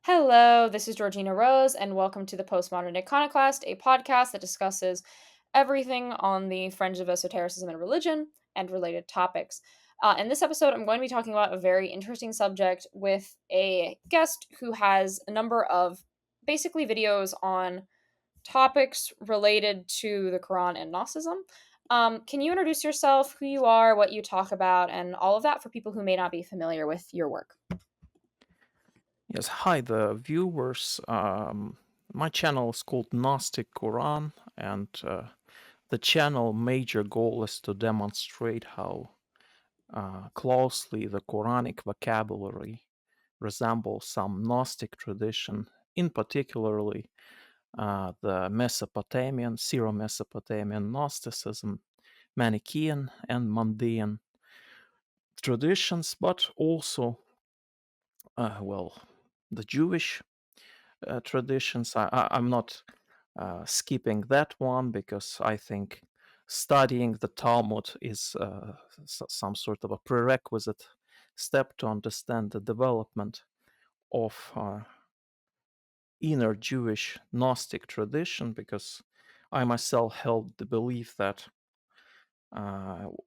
Hello, this is Georgina Rose, and welcome to the Postmodern Iconoclast, a podcast that discusses everything on the fringe of esotericism and religion and related topics. In this episode, I'm going to be talking about a very interesting subject with a guest who has a number of basically videos on topics related to the Quran and Gnosticism. Can you introduce yourself, who you are, what you talk about, and all of that for people who may not be familiar with your work? Yes, hi, the viewers. My channel is called Gnostic Quran, and the channel major goal is to demonstrate how closely the Quranic vocabulary resembles some Gnostic tradition, in particularly the Mesopotamian, Syro-Mesopotamian Gnosticism, Manichaean and Mandean traditions, but also, well, the Jewish traditions. I'm not skipping that one because I think studying the Talmud is some sort of a prerequisite step to understand the development of inner Jewish Gnostic tradition, because I myself held the belief that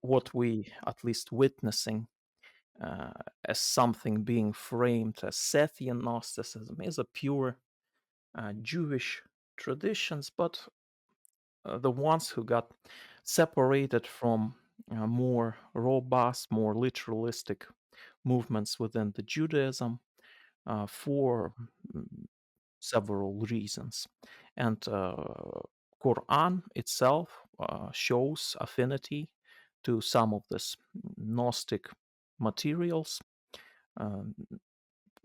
what we at least witnessing uh, as something being framed as Sethian Gnosticism is a pure Jewish traditions, but the ones who got separated from more robust, more literalistic movements within the Judaism for several reasons. And Quran itself shows affinity to some of this Gnostic materials. Um,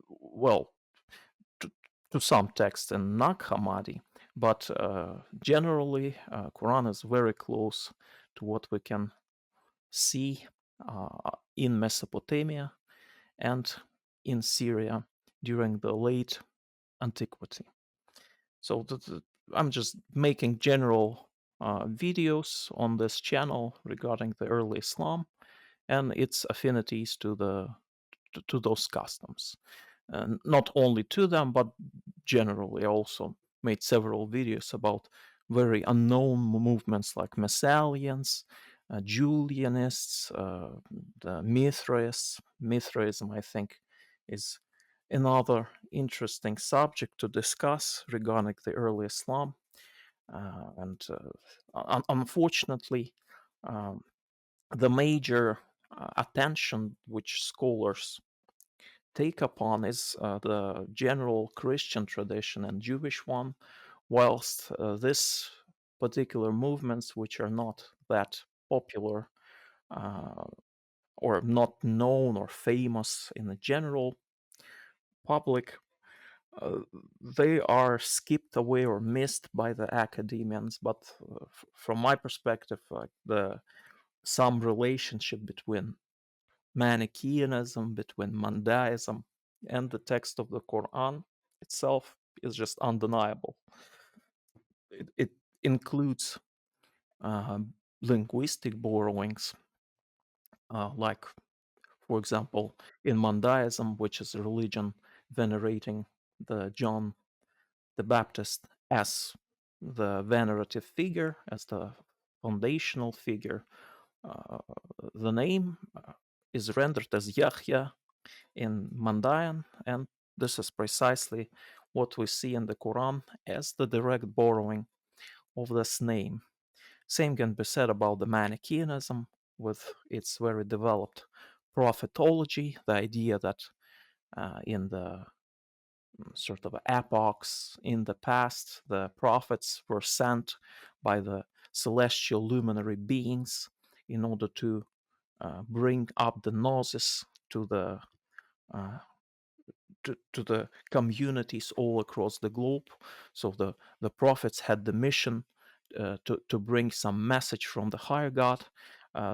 well, to, to some texts in Nag Hammadi, but generally, Quran is very close to what we can see in Mesopotamia and in Syria during the late antiquity. So I'm just making general videos on this channel regarding the early Islam and its affinities to those customs. Not only to them, but generally also made several videos about very unknown movements like Messalians, Julianists, the Mithraists. Mithraism, I think, is another interesting subject to discuss regarding the early Islam. And unfortunately, um, the major attention which scholars take upon is the general Christian tradition and Jewish one, whilst this particular movements, which are not that popular uh, or not known or famous in the general public, uh, they are skipped away or missed by the academians. But from my perspective, like the some relationship between Manichaeanism, between Mandaism, and the text of the Quran itself is just undeniable. It includes uh, linguistic borrowings, like, for example, in Mandaism, which is a religion venerating the John the Baptist as the venerative figure, as the foundational figure. Uh, the name is rendered as Yahya in Mandaean, and this is precisely what we see in the Quran as the direct borrowing of this name. Same can be said about the Manichaeanism with its very developed prophetology, the idea that in the sort of epochs in the past, the prophets were sent by the celestial luminary beings in order to bring up the gnosis to the uh, to the communities all across the globe. So the prophets had the mission to bring some message from the higher God.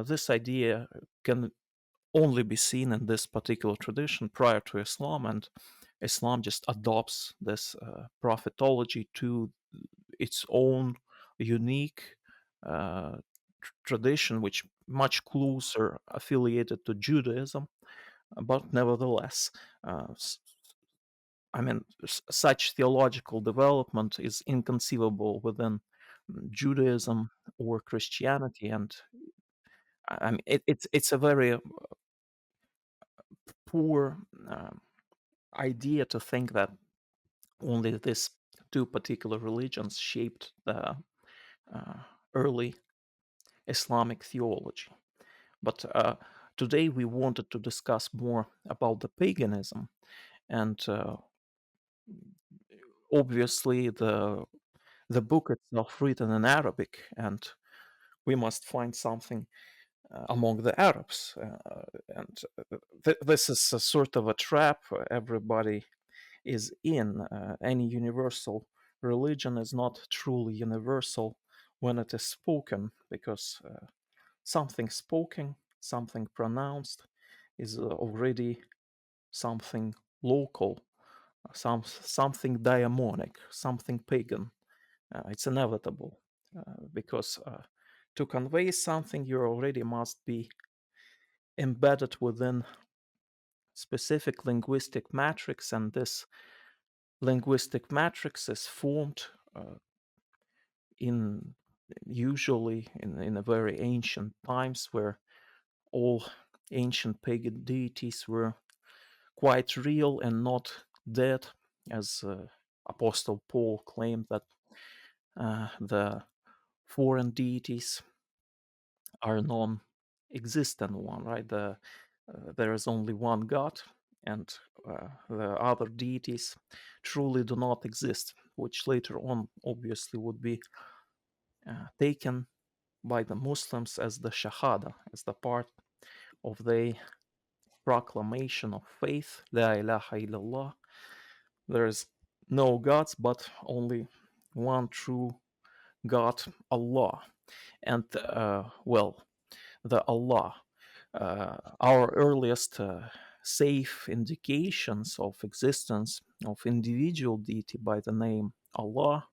This idea can only be seen in this particular tradition prior to Islam, and Islam just adopts this prophetology to its own unique uh, tradition, which much closer affiliated to Judaism, but nevertheless, uh, I mean, such theological development is inconceivable within Judaism or Christianity, and I mean, it's a very poor idea to think that only these two particular religions shaped the uh, early Islamic theology. But today we wanted to discuss more about the paganism, and obviously the book itself written in Arabic, and we must find something among the Arabs, and this is a sort of a trap everybody is in. Any universal religion is not truly universal when it is spoken, because something spoken, something pronounced, is already something local, something daimonic, something pagan. It's inevitable, because to convey something, you already must be embedded within specific linguistic matrix, and this linguistic matrix is formed in usually in a very ancient times, where all ancient pagan deities were quite real and not dead, as Apostle Paul claimed that the foreign deities are non-existent one, right? There is only one God, and the other deities truly do not exist, which later on obviously would be taken by the Muslims as the Shahada, as the part of the proclamation of faith, La ilaha illallah. There is no gods, but only one true God, Allah. And well, the Allah. Our earliest safe indications of existence of individual deity by the name Allah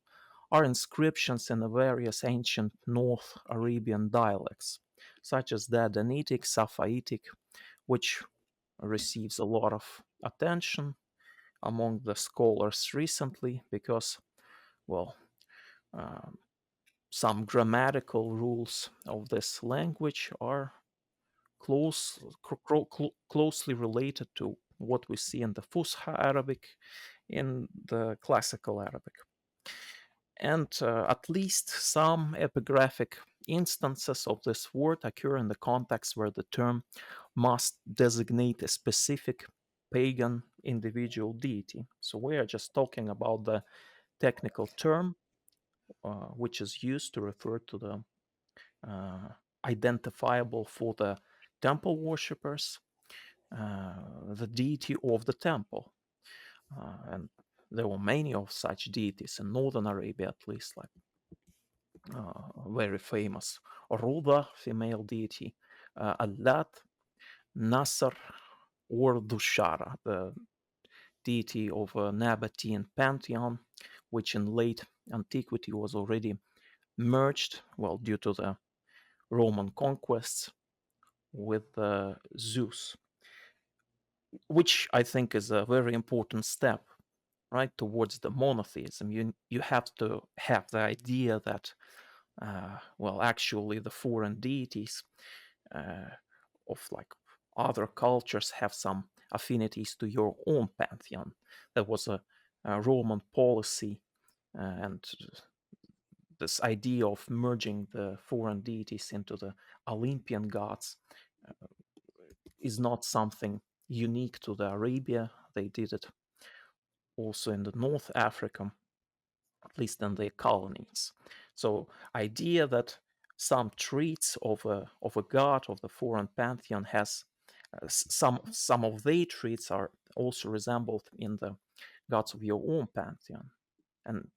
are inscriptions in the various ancient North Arabian dialects, such as the Adanitic, Safavitic, which receives a lot of attention among the scholars recently because, well, um, some grammatical rules of this language are closely related to what we see in the Fusha Arabic, in the classical Arabic. And at least some epigraphic instances of this word occur in the context where the term must designate a specific pagan individual deity. So we are just talking about the technical term which is used to refer to the identifiable for the temple worshippers, the deity of the temple. And there were many of such deities in northern Arabia, at least, like very famous Ruda, female deity, Allat, Nasr, or Dushara, the deity of a Nabatean pantheon, which in late antiquity was already merged, well, due to the Roman conquests, with Zeus, which I think is a very important step, right, towards the monotheism. You have to have the idea that, well, actually, the foreign deities uh, of like other cultures have some affinities to your own pantheon. That was a Roman policy, and this idea of merging the foreign deities into the Olympian gods is not something unique to the Arabia. They did it also in the North Africa, at least in their colonies. So idea that some traits of a god of the foreign pantheon has some of their traits are also resembled in the gods of your own pantheon. And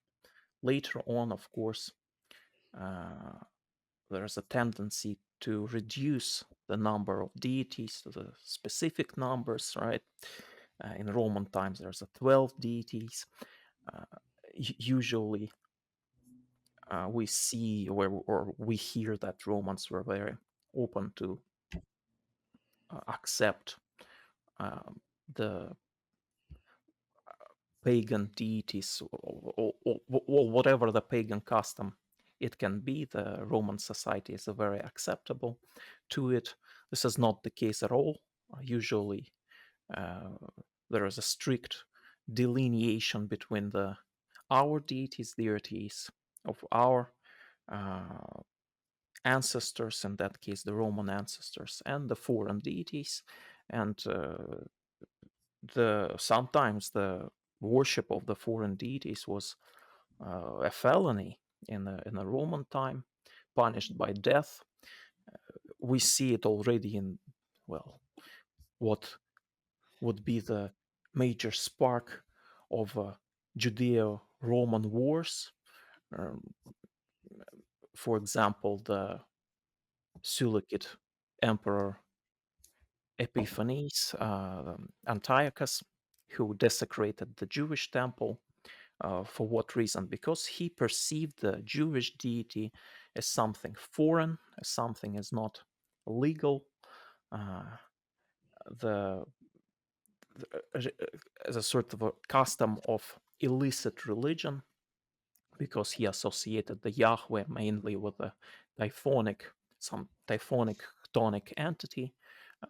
later on, of course, uh, there's a tendency to reduce the number of deities to the specific numbers, right? In Roman times, there's a 12 deities. Uh, Usually, we see or we hear that Romans were very open to accept the pagan deities, or whatever the pagan custom it can be. The Roman society is very acceptable to it. This is not the case at all. Usually, uh, there is a strict delineation between our deities of our uh, ancestors, in that case, the Roman ancestors, and the foreign deities, and the sometimes the worship of the foreign deities was a felony in the Roman time, punished by death. We see it already in, well, what would be the major spark of Judeo-Roman wars. Um, for example, the Seleucid emperor Epiphanes, Antiochus, who desecrated the Jewish temple. For what reason? Because he perceived the Jewish deity as something foreign, as something is not legal, uh, the, as a sort of a custom of illicit religion, because he associated the Yahweh mainly with some typhonic chthonic entity,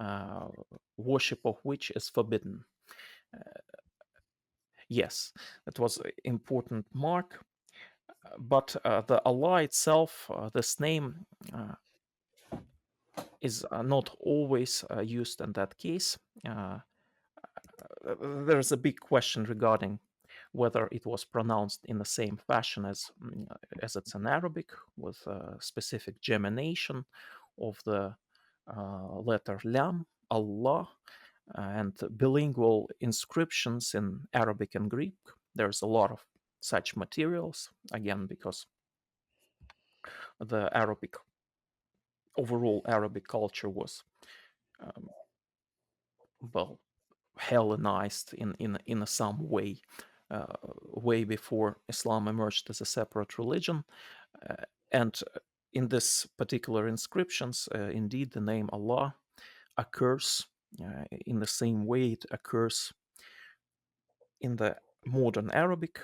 uh, worship of which is forbidden. Yes, that was an important mark. But the Allah itself, this name is not always used in that case. There's a big question regarding whether it was pronounced in the same fashion as it's in Arabic, with a specific gemination of the letter Lam, Allah, and bilingual inscriptions in Arabic and Greek. There's a lot of such materials, again, because the overall Arabic culture was, um, well, Hellenized in some way, way before Islam emerged as a separate religion. And in this particular inscriptions, indeed, the name Allah occurs in the same way it occurs in the modern Arabic,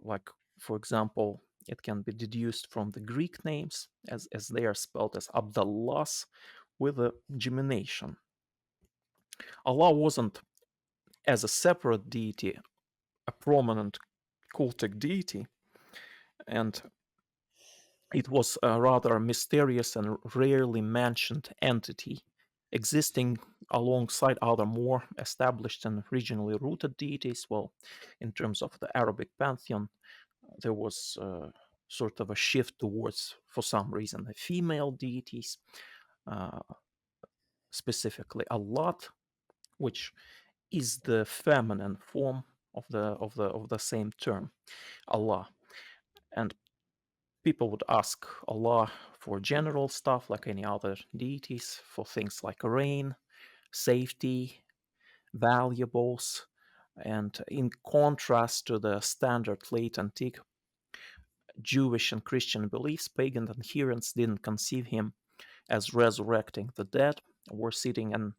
like, for example, it can be deduced from the Greek names as they are spelled as Abdallahs with a gemination. Allah wasn't, as a separate deity, a prominent cultic deity, and it was a rather mysterious and rarely mentioned entity, existing alongside other more established and regionally rooted deities. Well, in terms of the Arabic pantheon, there was sort of a shift towards, for some reason, the female deities, uh, specifically Allat, which is the feminine form of the same term, Allah. And people would ask Allah for general stuff like any other deities, for things like rain, safety, valuables. And in contrast to the standard late antique Jewish and Christian beliefs, pagan adherents didn't conceive him as resurrecting the dead or sitting an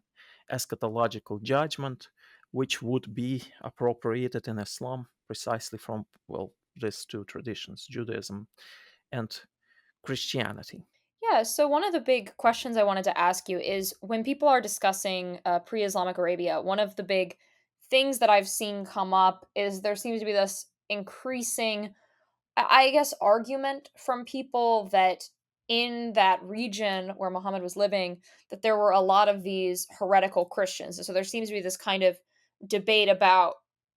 eschatological judgment, which would be appropriated in Islam precisely from, well, these two traditions, Judaism and Christianity. Yeah, so one of the big questions I wanted to ask you is when people are discussing pre Islamic Arabia, one of the big things that I've seen come up is there seems to be this increasing I guess, argument from people that in that region where Muhammad was living, that there were a lot of these heretical Christians. And so there seems to be this kind of debate about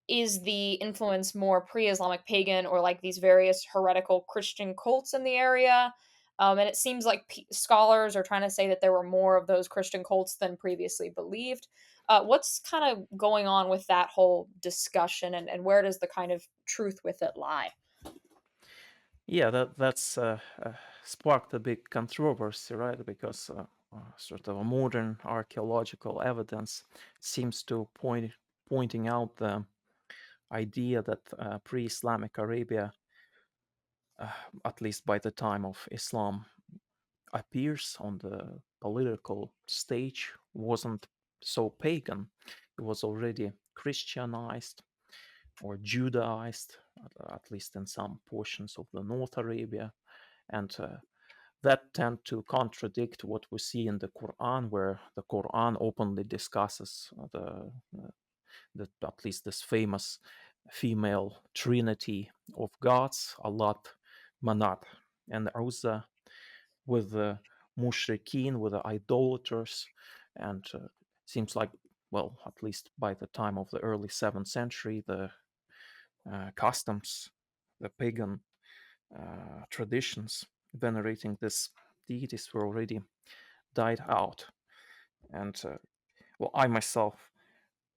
is the influence more pre-Islamic pagan or like these various heretical Christian cults in the area? And it seems like scholars are trying to say that there were more of those Christian cults than previously believed. What's kind of going on with that whole discussion, and where does the kind of truth with it lie? Yeah, that's sparked a big controversy, right? Because sort of a modern archaeological evidence seems to pointing out the idea that pre-Islamic Arabia, at least by the time of Islam appears on the political stage, wasn't so pagan. It was already Christianized. or Judaized, at least in some portions of the North Arabia, and that tend to contradict what we see in the Quran, where the Quran openly discusses at least this famous female trinity of gods, Allat, Manat, and Uzza, with the mushrikeen, with the idolaters, and seems like, well, at least by the time of the early 7th century, the customs, the pagan traditions venerating these deities were already died out. And well, I myself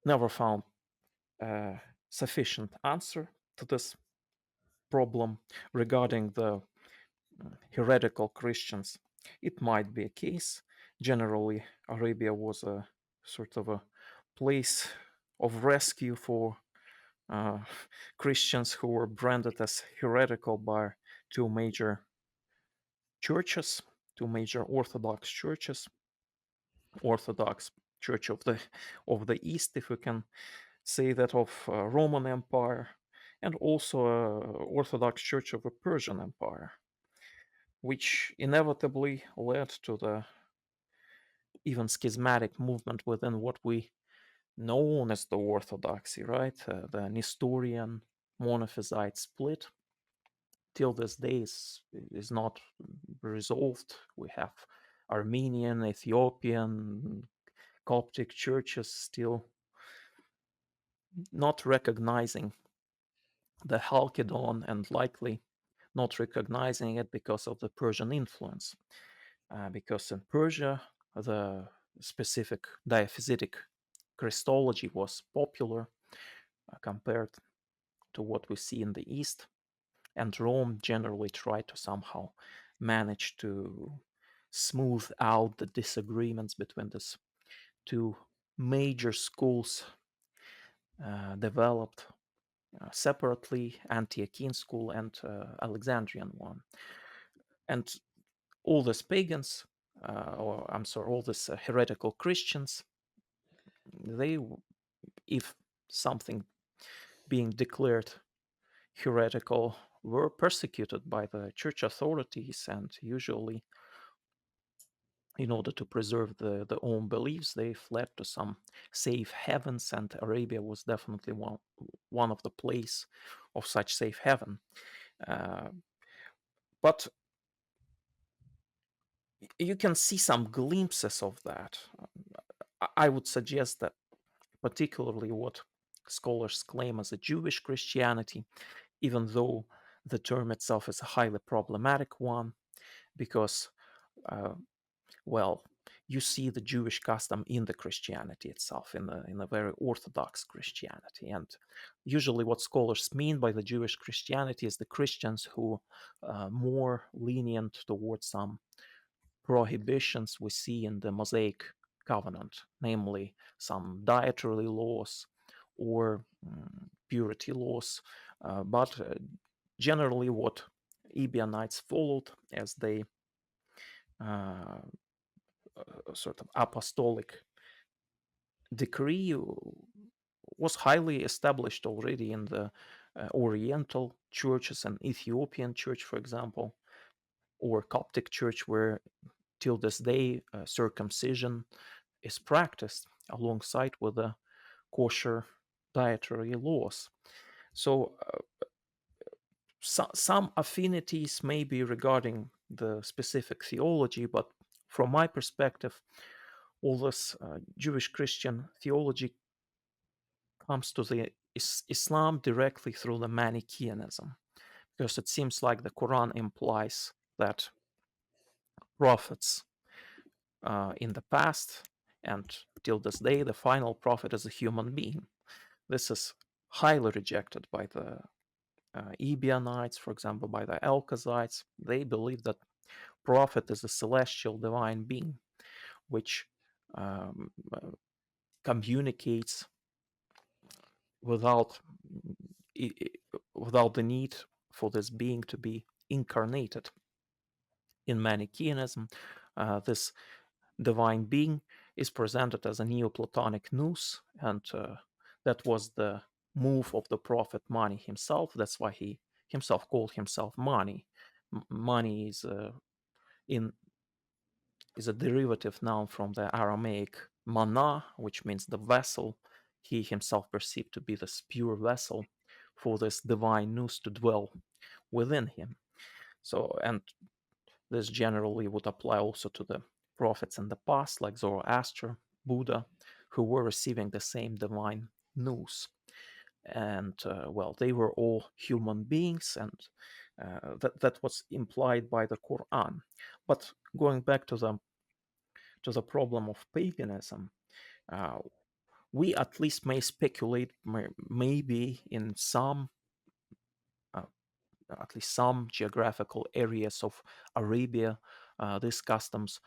never found a sufficient answer to this problem regarding the heretical Christians. It might be a case. Generally, Arabia was a sort of a place of rescue for uh, Christians who were branded as heretical by two major churches, two major Orthodox churches, Orthodox Church of the East, if we can say that, of Roman Empire, and also Orthodox Church of the Persian Empire, which inevitably led to the even schismatic movement within what we know as the Orthodoxy, right? The Nestorian Monophysite split till this day is not resolved. We have Armenian, Ethiopian, Coptic churches still not recognizing the Halkidon, and likely not recognizing it because of the Persian influence. Because in Persia, the specific diaphysitic Christology was popular compared to what we see in the East, and Rome generally tried to somehow manage to smooth out the disagreements between these two major schools developed separately, Antiochian school and Alexandrian one. And all these pagans, or I'm sorry, all these heretical Christians, they, if something being declared heretical, were persecuted by the church authorities, and usually, in order to preserve their own beliefs, they fled to some safe havens, and Arabia was definitely one of the place of such safe haven. Uh, but you can see some glimpses of that. I would suggest that particularly what scholars claim as a Jewish Christianity, even though the term itself is a highly problematic one, because, uh, well, you see the Jewish custom in the Christianity itself, in a very Orthodox Christianity. And usually, what scholars mean by the Jewish Christianity is the Christians who more lenient towards some prohibitions we see in the Mosaic covenant, namely some dietary laws or purity laws. But generally, what Ebionites followed as they sort of apostolic decree was highly established already in the Oriental churches and Ethiopian church, for example, or Coptic church, where till this day circumcision is practiced alongside with the kosher dietary laws. So some affinities may be regarding the specific theology, but from my perspective, all this Jewish Christian theology comes to the Islam directly through the Manichaeanism, because it seems like the Quran implies that prophets in the past and till this day, the final prophet is a human being. This is highly rejected by the Ebionites, for example, by the Alkazites. They believe that prophet is a celestial divine being which communicates without without the need for this being to be incarnated. In Manichaeism, this divine being is presented as a Neoplatonic nous, and that was the move of the prophet Mani himself. That's why he himself called himself Mani. Mani in is a derivative noun from the Aramaic mana, which means the vessel. He himself perceived to be this pure vessel for this divine nous to dwell within him. So, and this generally would apply also to the prophets in the past, like Zoroaster, Buddha, who were receiving the same divine nous. And well, they were all human beings, and that was implied by the Quran. But going back to the problem of paganism, uh, we at least may speculate, maybe in some, uh, at least some geographical areas of Arabia, these customs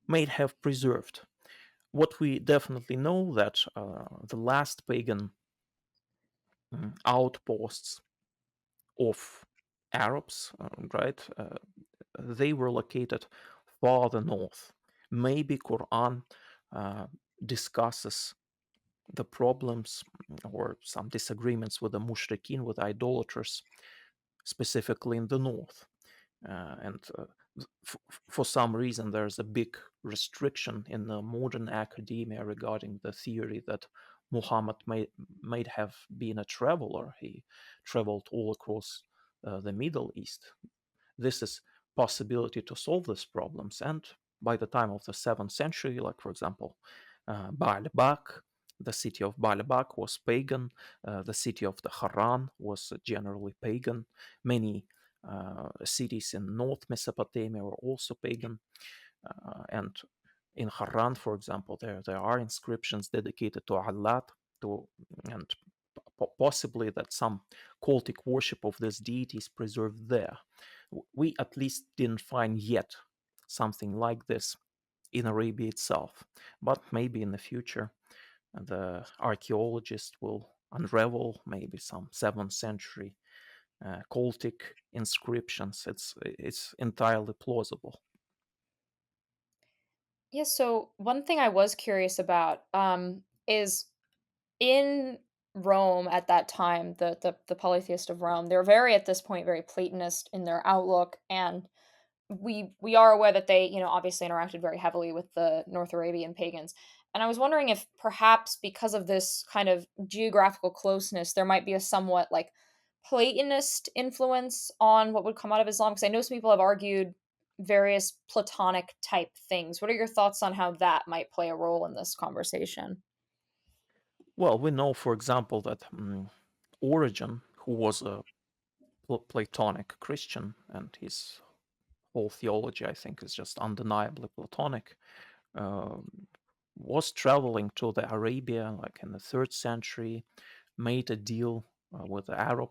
may have preserved. What we definitely know that the last pagan outposts of Arabs, right, they were located farther north. Maybe Quran uh, discusses the problems or some disagreements with the mushrikeen, with idolaters, specifically in the north. And for some reason, there's a big restriction in the modern academia regarding the theory that Muhammad might have been a traveler. He traveled all across the Middle East. This is possibility to solve these problems. And by the time of the 7th century, like for example, Baalbek, the city of Baalbek was pagan. The city of the Haran was generally pagan. Many cities in North Mesopotamia were also pagan. And in Haran, for example, there are inscriptions dedicated to Allat, to and possibly that some cultic worship of this deity is preserved there. We at least didn't find yet something like this in Arabia itself, but maybe in the future the archaeologists will unravel maybe some 7th century cultic inscriptions. It's entirely plausible. Yeah, so one thing I was curious about is in Rome at that time, the polytheist of Rome, they're very at this point very Platonist in their outlook, and we are aware that they, obviously interacted very heavily with the North Arabian pagans. And I was wondering if perhaps because of this kind of geographical closeness, there might be a somewhat like Platonist influence on what would come out of Islam. Because I know some people have argued various Platonic type things. What are your thoughts on how that might play a role in this conversation? Well, we know, for example, that Origen, who was a Platonic Christian, and his whole theology, I think, is just undeniably Platonic, um, was traveling to the Arabia like in the 3rd century, made a deal with the Arab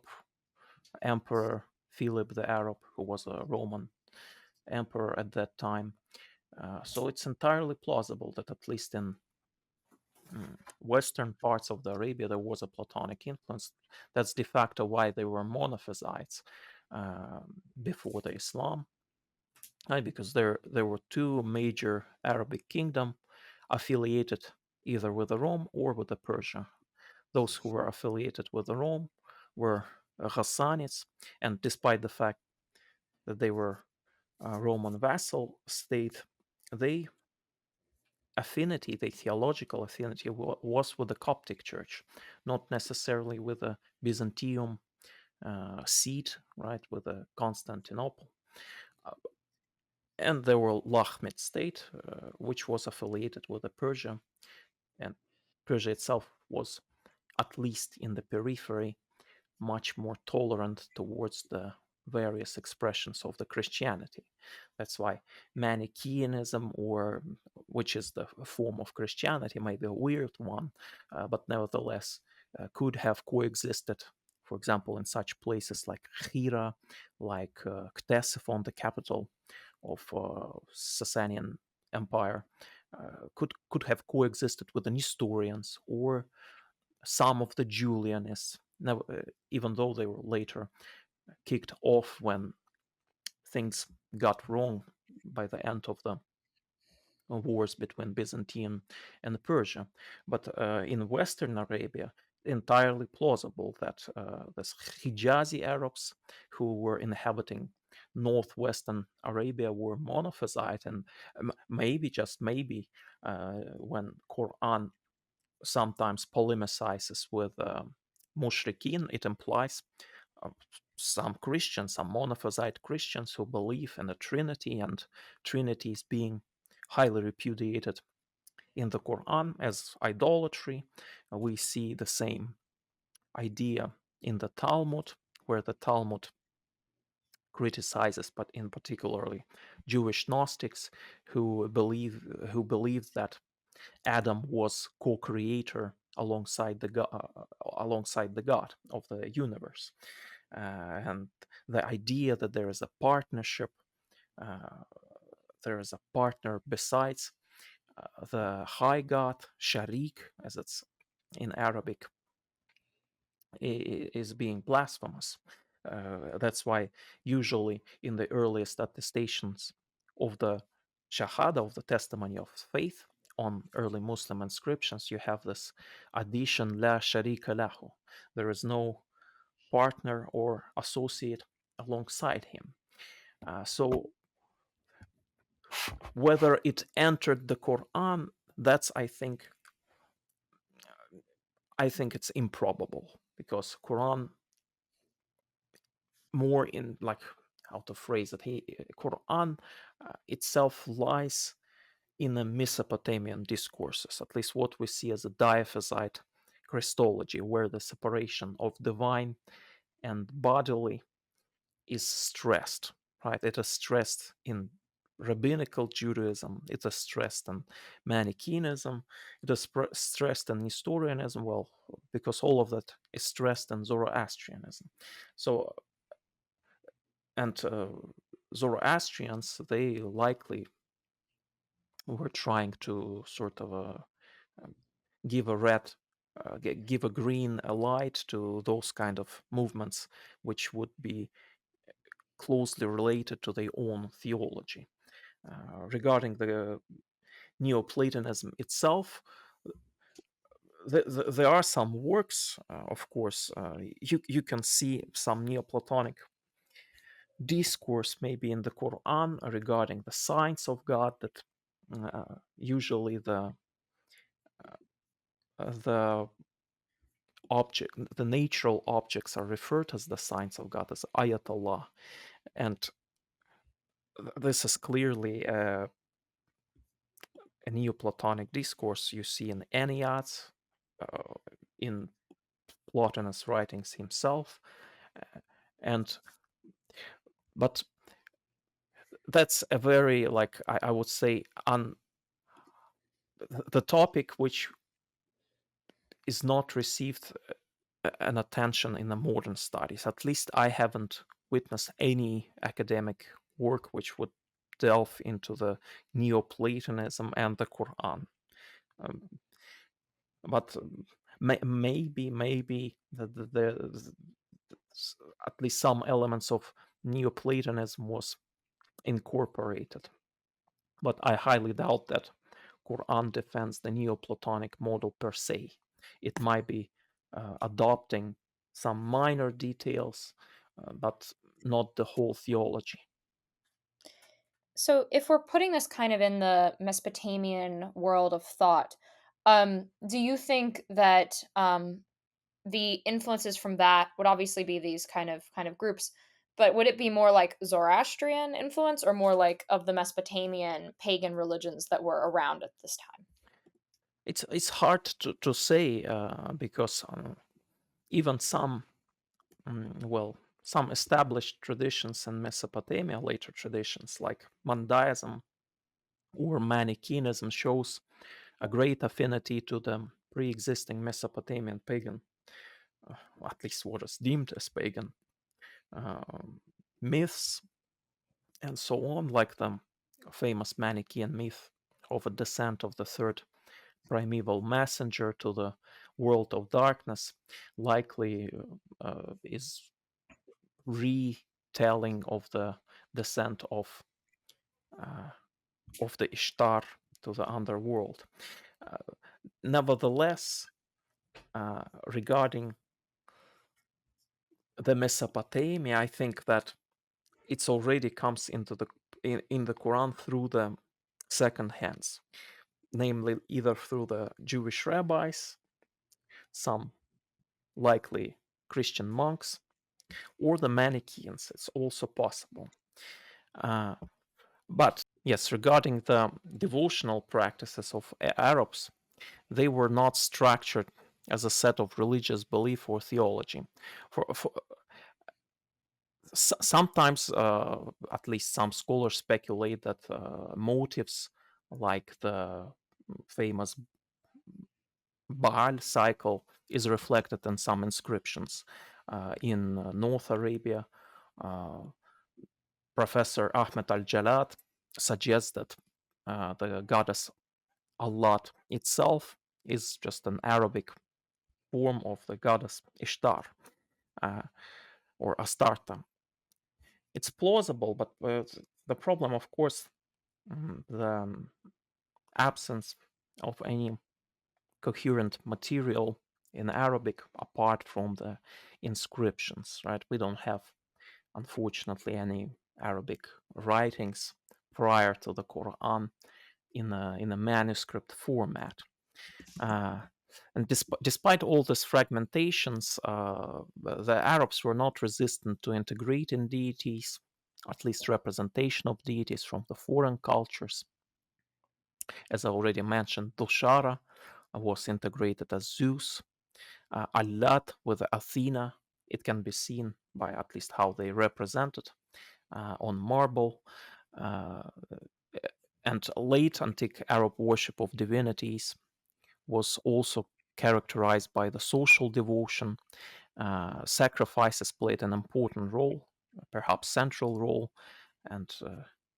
emperor Philip the Arab, who was a Roman emperor at that time. So it's entirely plausible that at least in western parts of the Arabia there was a Platonic influence. That's de facto why they were monophysites before the Islam, right? Because there were two major Arabic kingdom affiliated either with the Rome or with the Persia. Those who were affiliated with the Rome were Ghassanids, and despite the fact that they were a Roman vassal state, they affinity, the theological affinity was with the Coptic Church, not necessarily with the Byzantium seat, right, with the Constantinople. Uh, and there were Lakhmid state, which was affiliated with the Persia, and Persia itself was, at least in the periphery, much more tolerant towards the various expressions of the Christianity. That's why Manichaeanism, or which is the form of Christianity, may be a weird one, but nevertheless could have coexisted. For example, in such places like Hira, like Ctesiphon, the capital of Sasanian Empire, could have coexisted with the Nestorians or some of the Julianists, even though they were later kicked off when things got wrong by the end of the wars between Byzantine and Persia. But in Western Arabia, entirely plausible that the Hijazi Arabs who were inhabiting northwestern Arabia were monophysite, and maybe, just maybe, when Quran sometimes polemicizes with mushrikeen, it implies uh, some Christians, some monophysite Christians who believe in a Trinity, and Trinity is being highly repudiated in the Quran as idolatry. We see the same idea in the Talmud, where the Talmud criticizes, but in particularly Jewish Gnostics who believe that Adam was co-creator alongside the God of the universe, and the idea that there is a partnership, uh, there is a partner besides the high God, Sharik, as it's in Arabic, is being blasphemous. That's why usually in the earliest attestations of the Shahada, of the testimony of faith, on early Muslim inscriptions, you have this addition, La Sharika Lahu. There is no partner or associate alongside him. So whether it entered the Quran, that's I think it's improbable, because Quran more in, like, how to phrase it, Quran itself lies in the Mesopotamian discourses, at least what we see as a diaphysite Christology, where the separation of divine and bodily is stressed, right? It is stressed in rabbinical Judaism, it is stressed in Manichaeism, it is stressed in Nestorianism, well, because all of that is stressed in Zoroastrianism. So, and Zoroastrians, they likely were trying to sort of um, give a red, give a green light to those kind of movements, which would be closely related to their own theology. Regarding the Neoplatonism itself, there are some works, of course. You can see some Neoplatonic discourse maybe in the Quran regarding the signs of God, that usually the the natural objects are referred as the signs of God, as ayatollah, and this is clearly a Neoplatonic discourse you see in Enniads, in Plotinus' writings himself, uh, and but that's a very, like, I would say, the topic which is not received an attention in the modern studies. At least I haven't witnessed any academic work which would delve into the Neoplatonism and the Quran. Um, but maybe at least some elements of Neoplatonism was incorporated. But I highly doubt that Quran defends the Neoplatonic model per se. It might be adopting some minor details, but not the whole theology. So, if we're putting this kind of in the Mesopotamian world of thought, do you think that the influences from that would obviously be these kind of groups, but would it be more like Zoroastrian influence or more like of the Mesopotamian pagan religions that were around at this time? It's hard to say, because even well, some established traditions in Mesopotamia, later traditions like Mandaism or Manichaeism, shows a great affinity to the pre-existing Mesopotamian pagan, at least what is deemed as pagan, um, myths and so on, like the famous Manichaean myth of a descent of the third primeval messenger to the world of darkness, likely is retelling of the descent uh, of the Ishtar to the underworld. Uh, Nevertheless, Regarding the Mesopotamia, I think that it's already comes into in the Quran through the second hands, namely either through the Jewish rabbis, some likely Christian monks, or the Manichaeans. It's also possible. Uh, but yes, regarding the devotional practices of Arabs, they were not structured as a set of religious belief or theology. For sometimes, at least some scholars speculate that motives like the famous Baal cycle is reflected in some inscriptions in North Arabia. Uh, Professor Ahmed Al-Jalad suggests that the goddess Allat itself is just an Arabic form of the goddess Ishtar uh, or Astarte. It's plausible, but the problem, of course, the absence of any coherent material in Arabic apart from the inscriptions, right? We don't have, unfortunately, any Arabic writings prior to the Quran in a manuscript format. Uh, and despite all these fragmentations, the Arabs were not resistant to integrating deities, at least representation of deities from the foreign cultures. As I already mentioned, Dushara was integrated as Zeus. Allat with Athena, it can be seen by at least how they represented on marble. Uh, and late antique Arab worship of divinities was also characterized by the social devotion. Sacrifices played an important role, perhaps central role, and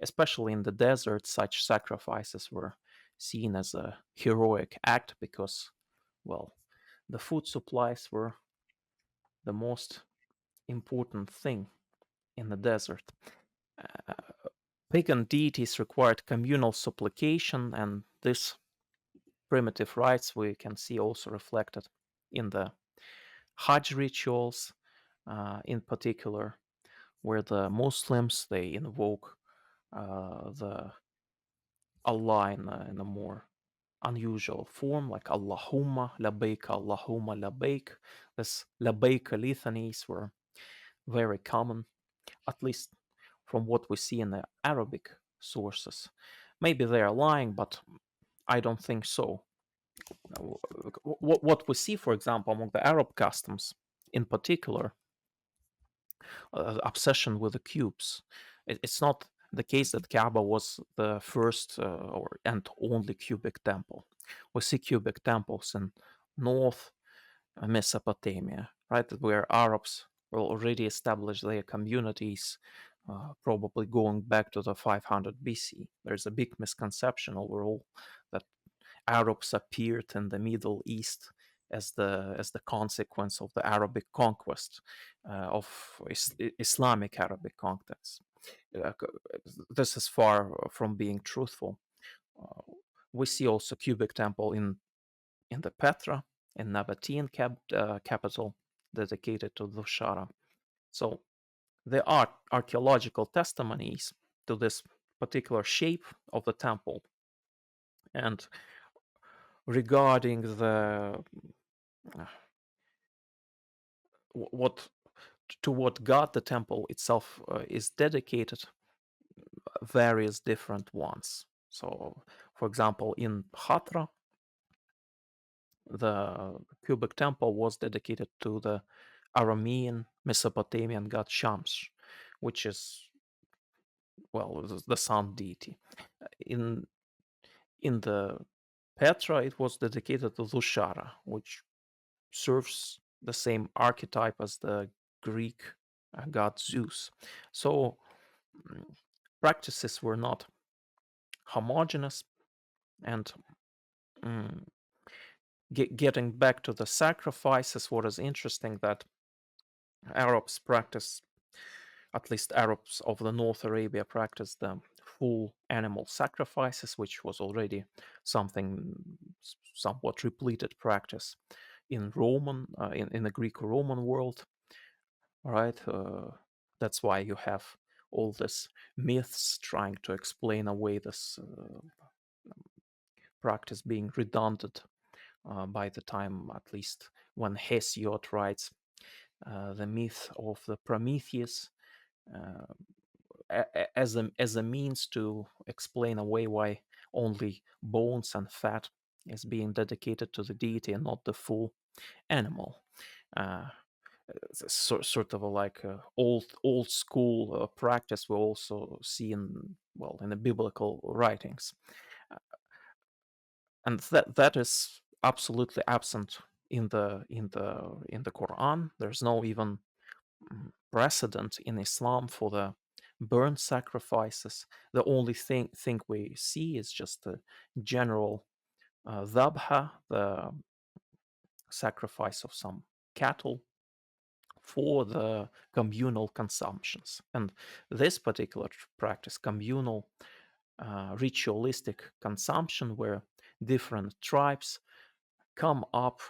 especially in the desert, such sacrifices were seen as a heroic act because, well, the food supplies were the most important thing in the desert. Uh, Pagan deities required communal supplication, and this primitive rites we can see also reflected in the Hajj rituals, in particular, where the Muslims they invoke the Allah in a more unusual form, like Allahumma labbaik, Allahumma labbaik. This labbaik litanies were very common, at least from what we see in the Arabic sources. Maybe they are lying, but I don't think so. What we see, for example, among the Arab customs, in particular, obsession with the cubes. It's not the case that Kaaba was the first or and only cubic temple. We see cubic temples in North Mesopotamia, right, where Arabs will already establish their communities, probably going back to the 500 BC. There's a big misconception overall that Arabs appeared in the Middle East as the consequence of the Arabic conquest of Islamic Arabic conquest. Uh, this is far from being truthful. Uh, we see also cubic temple in the Petra, in Nabatean capital, dedicated to Dushara. So there are archaeological testimonies to this particular shape of the temple. And regarding the uh, what to what god the temple itself is dedicated, various different ones. So, for example, in Hatra, the cubic temple was dedicated to the Aramean Mesopotamian god Shams, which is, well, the sun deity. In the Petra, it was dedicated to Dushara, which serves the same archetype as the Greek god Zeus. So mm, practices were not homogeneous, and mm, getting back to the sacrifices, what is interesting that Arabs practice, at least Arabs of the North Arabia, practice the full animal sacrifices, which was already something somewhat repleted practice in Roman in the Greek-Roman world, right? That's why you have all this myths trying to explain away this practice being redundant by the time, at least when Hesiod writes the myth of the Prometheus uh, as a means to explain away why only bones and fat is being dedicated to the deity and not the full animal. Uh, sort of a, like old school practice we also see in, well, in the biblical writings, and that is absolutely absent in the Quran. There's no even precedent in Islam for the burnt sacrifices. The only thing we see is just the general dhabha, the sacrifice of some cattle for the communal consumptions. And this particular practice, communal ritualistic consumption, where different tribes come up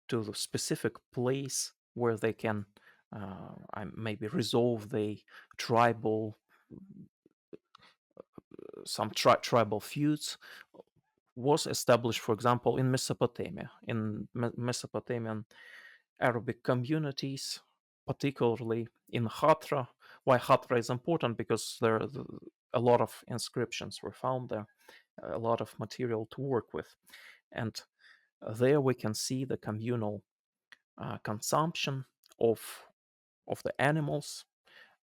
to the specific place where they can maybe resolve the tribal tribal feuds, was established, for example, in Mesopotamia, in Mesopotamian Arabic communities, particularly in Hatra. Why Hatra is important? Because there are a lot of inscriptions were found there, a lot of material to work with, and there we can see the communal consumption of the animals,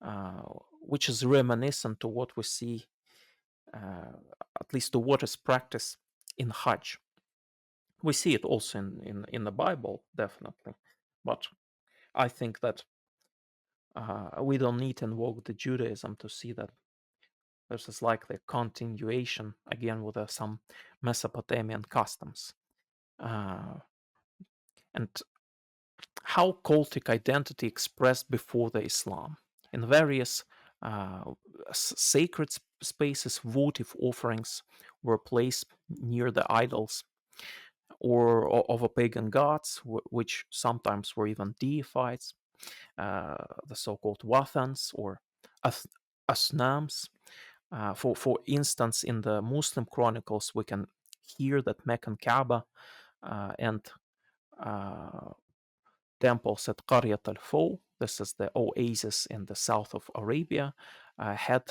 uh, which is reminiscent to what we see, uh, at least to what is practiced in Hajj. We see it also in the Bible, definitely, but I think that we don't need to invoke the Judaism to see that this is likely a continuation again with some Mesopotamian customs. Uh, and how cultic identity expressed before the Islam. In various sacred spaces, votive offerings were placed near the idols or of a pagan gods, which sometimes were even deified, the so-called wathans or asnams. For instance, in the Muslim chronicles, we can hear that Meccan Kaaba and uh, temples at Qaryat al-Fo, this is the oasis in the south of Arabia, had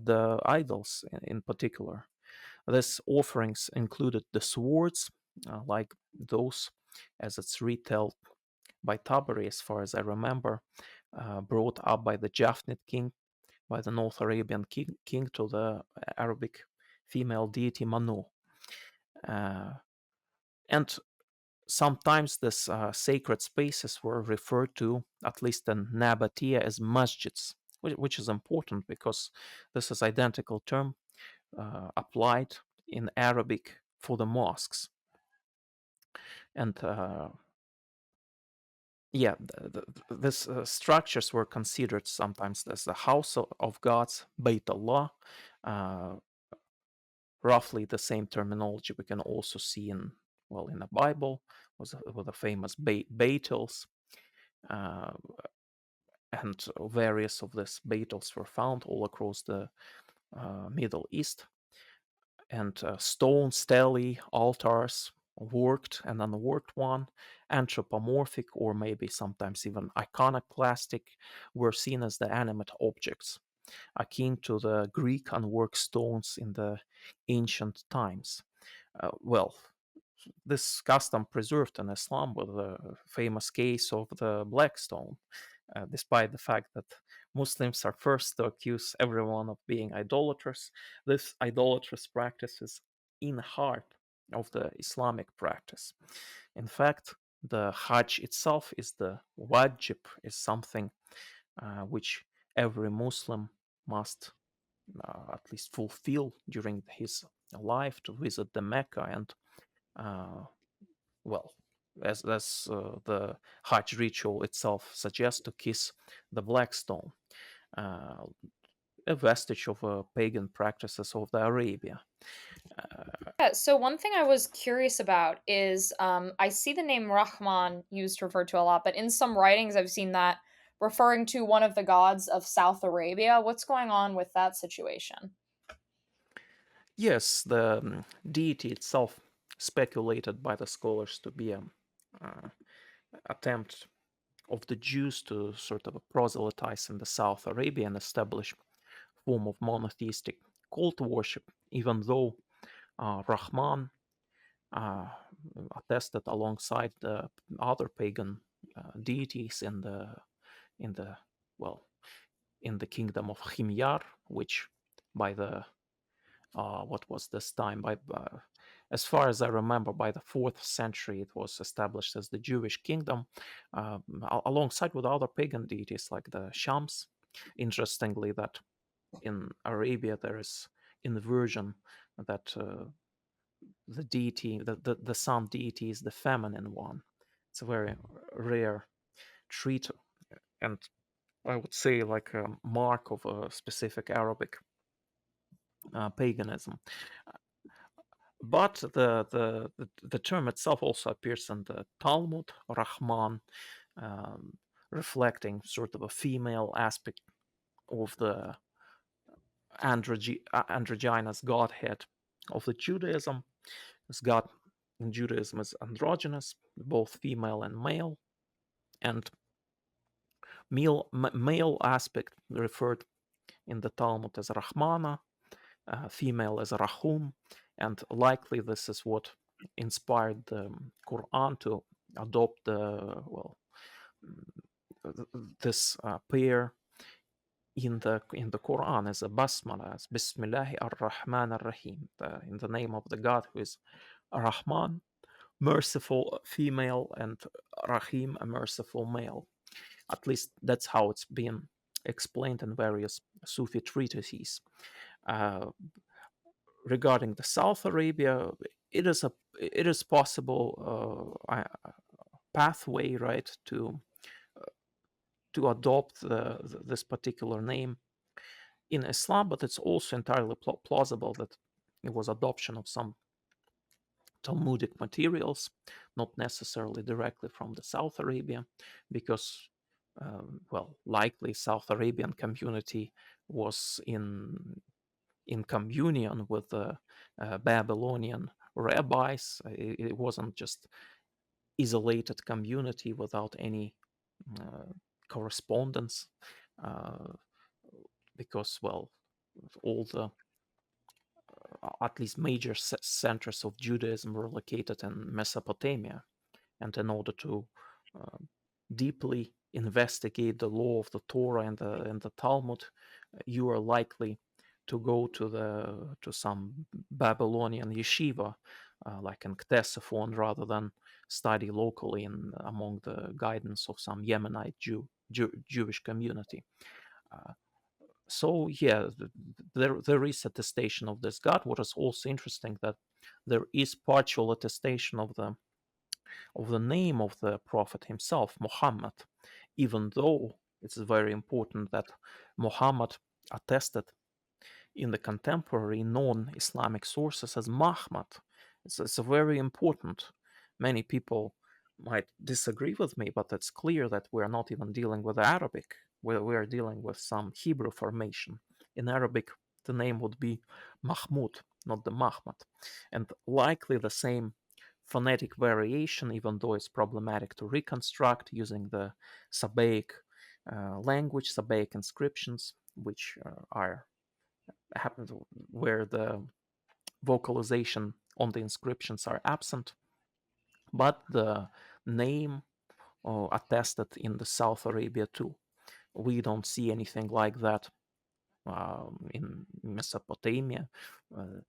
the idols in particular. These offerings included the swords, like those, as it's retold by Tabari, as far as I remember, brought up by the Jafnid king, by the North Arabian king to the Arabic female deity Manu. And sometimes these sacred spaces were referred to, at least in Nabatea, as masjids, which is important because this is identical term applied in Arabic for the mosques. And yeah, these structures were considered sometimes as the house of gods, Beit Allah. Uh, Roughly the same terminology we can also see in, well, in the Bible, with the famous Beitels, uh, and various of these Beitels were found all across the Middle East. And stone stelae, altars, worked and unworked one, anthropomorphic or maybe sometimes even iconoclastic, were seen as the animate objects, akin to the Greek unworked stones in the ancient times. Well, this custom preserved in Islam with the famous case of the black stone, despite the fact that Muslims are first to accuse everyone of being idolaters. This idolatrous practice is in the heart of the Islamic practice. In fact, the Hajj itself is the wajib, is something which every Muslim must at least fulfill during his life, to visit the Mecca and uh, well, as the Hajj ritual itself suggests, to kiss the black stone, uh, a vestige of pagan practices of the Arabia. Yeah, so one thing I was curious about is I see the name Rahman used referred to a lot, but in some writings I've seen that referring to one of the gods of South Arabia. What's going on with that situation? Yes, the deity itself speculated by the scholars to be a uh, attempt of the Jews to sort of proselytize in the South Arabia and establish form of monotheistic cult worship, even though Rahman uh, attested alongside the other pagan deities in the well in the kingdom of Himyar, which by the what was this time by as far as I remember, by the 4th century, it was established as the Jewish kingdom, alongside with other pagan deities like the Shams. Interestingly, that in Arabia there is inversion that the deity, the sun deity, is the feminine one. It's a very rare trait, and I would say like a mark of a specific Arabic paganism. But the term itself also appears in the Talmud, Rahman, reflecting sort of a female aspect of the androgynous godhead of the Judaism. This god in Judaism is androgynous, both female and male, and male aspect referred in the Talmud as Rahmana, female as Rahum, and likely this is what inspired the Quran to adopt this pair in the Quran as a basmala, as Bismillahi ar-Rahman ar-Rahim, in the name of the God who is Rahman, merciful female, and Rahim, a merciful male. At least that's how it's been explained in various Sufi treatises. Uh, Regarding the South Arabia, it is possible pathway, right, to adopt this particular name in Islam, but it's also entirely plausible that it was adoption of some Talmudic materials, not necessarily directly from the South Arabia, because likely South Arabian community was in communion with the Babylonian rabbis. It wasn't just isolated community without any uh, correspondence, uh, because all the at least major centers of Judaism were located in Mesopotamia, and in order to uh, deeply investigate the law of the Torah and the Talmud, you are likely to go to some Babylonian yeshiva, like in Ctesiphon, rather than study locally in among the guidance of some Yemenite Jewish community. Uh, so yeah, there is attestation of this God. What is also interesting that there is partial attestation of the name of the prophet himself, Muhammad, even though it's very important that Muhammad attested in the contemporary non-Islamic sources as Mahmad. It's a very important. Many people might disagree with me, but it's clear that we're not even dealing with Arabic. We're dealing with some Hebrew formation. In Arabic, the name would be Mahmud, not the Mahmad. And likely the same phonetic variation, even though it's problematic to reconstruct using the Sabaic language, Sabaic inscriptions, which are happens where the vocalization on the inscriptions are absent, but the name attested in the South Arabia too. We don't see anything like that in Mesopotamia. Uh,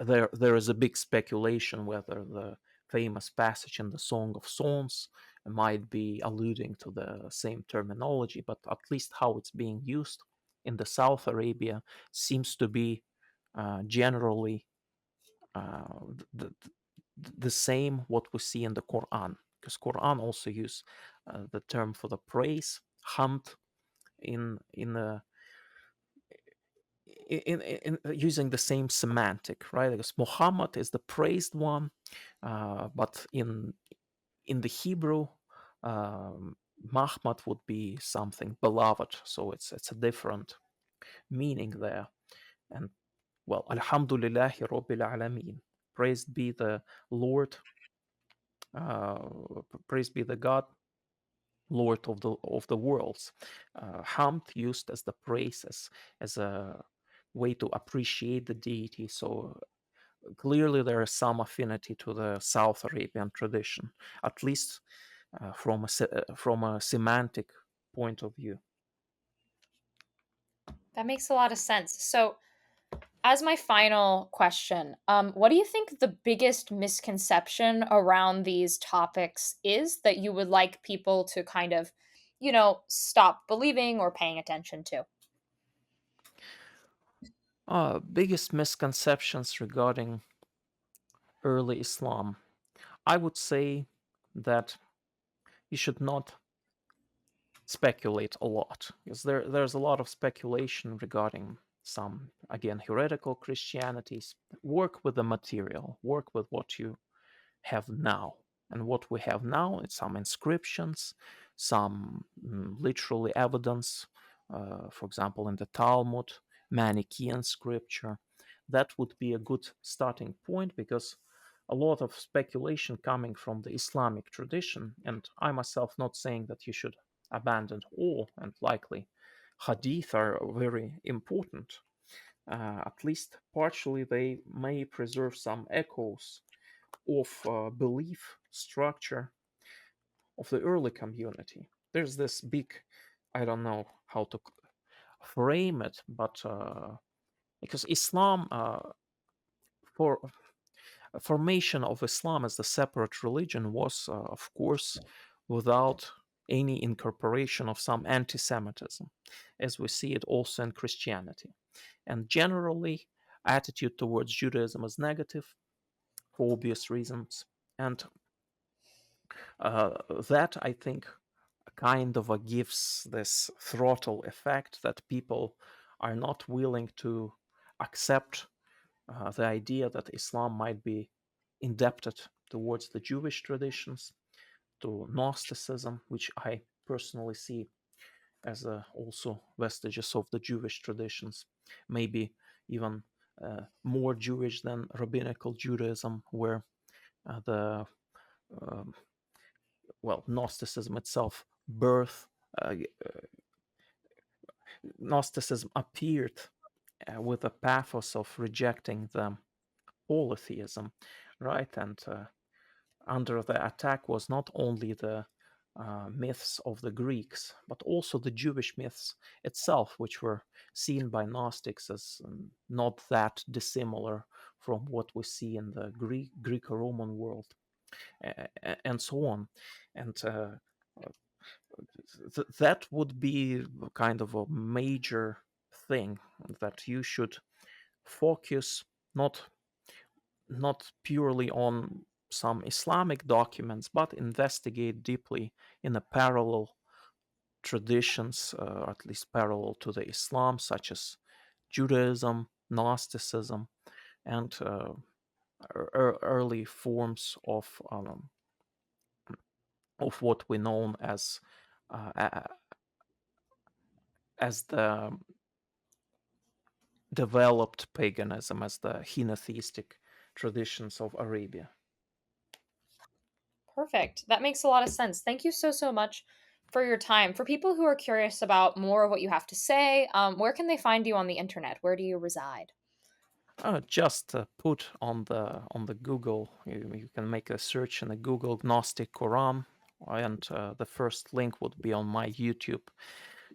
there is a big speculation whether the famous passage in the Song of Songs might be alluding to the same terminology, but at least how it's being used in the South Arabia seems to be generally uh, the, the same what we see in the Quran, because Quran also use the term for the praise, hamd, in in using the same semantic, right? Because Muhammad is the praised one, but in the Hebrew, Mahmad would be something beloved, so it's a different meaning there. And well, Alhamdulillahi Rabbil Alameen. Praised be the Lord, uh, praised be the God, Lord of the worlds. Hamd used as the praise as a way to appreciate the deity. So clearly there is some affinity to the South Arabian tradition, at least from a semantic point of view. That makes a lot of sense. So, as my final question, what do you think the biggest misconception around these topics is that you would like people to kind of, stop believing or paying attention to? Biggest misconceptions regarding early Islam. I would say that you should not speculate a lot because there's a lot of speculation regarding some, again, heretical Christianities. Work with the material, work with what you have now. And what we have now is some inscriptions, some literally evidence, for example, in the Talmud, Manichaean scripture. That would be a good starting point because a lot of speculation coming from the Islamic tradition, and I myself not saying that you should abandon all, and likely hadith are very important. At least partially, they may preserve some echoes of belief structure of the early community. There's this big, I don't know how to frame it, but because Islam, for formation of Islam as the separate religion was, of course, without any incorporation of some anti-Semitism, as we see it also in Christianity. And generally, attitude towards Judaism is negative for obvious reasons. And that, I think, kind of gives this throttle effect that people are not willing to accept the idea that Islam might be indebted towards the Jewish traditions, to Gnosticism, which I personally see as also vestiges of the Jewish traditions, maybe even more Jewish than rabbinical Judaism, where the um, well, Gnosticism itself birth Gnosticism appeared with a pathos of rejecting the polytheism, right? And under the attack was not only the myths of the Greeks, but also the Jewish myths itself, which were seen by Gnostics as not that dissimilar from what we see in the Greco-Roman world, and so on. And that would be kind of a major thing that you should focus not purely on some Islamic documents, but investigate deeply in the parallel traditions, at least parallel to the Islam, such as Judaism, Gnosticism, and early forms of what we know as the developed paganism, as the henotheistic traditions of Arabia. Perfect. That makes a lot of sense. Thank you so, so much for your time. For people who are curious about more of what you have to say, where can they find you on the internet? Where do you reside? Just put on the Google. You can make a search in the Google Gnostic Quran, and the first link would be on my YouTube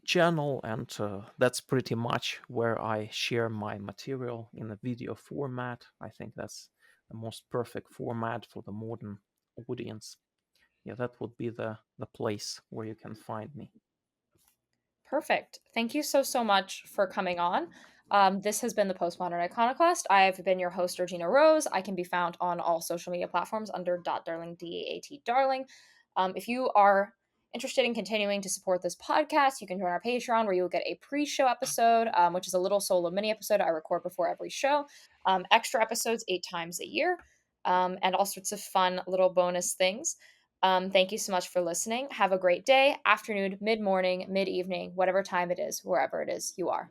channel, and that's pretty much where I share my material in a video format. I think that's the most perfect format for the modern audience. Yeah, that would be the place where you can find me. Perfect. Thank you so, so much for coming on. This has been the Postmodern Iconoclast. I have been your host, Georgina Rose. I can be found on all social media platforms under dot darling, DAAT darling. If you are interested in continuing to support this podcast, you can join our Patreon where you will get a pre-show episode, which is a little solo mini episode I record before every show. Extra episodes 8 times a year, and all sorts of fun little bonus things. Thank you so much for listening. Have a great day, afternoon, mid morning, mid evening, whatever time it is, wherever it is you are.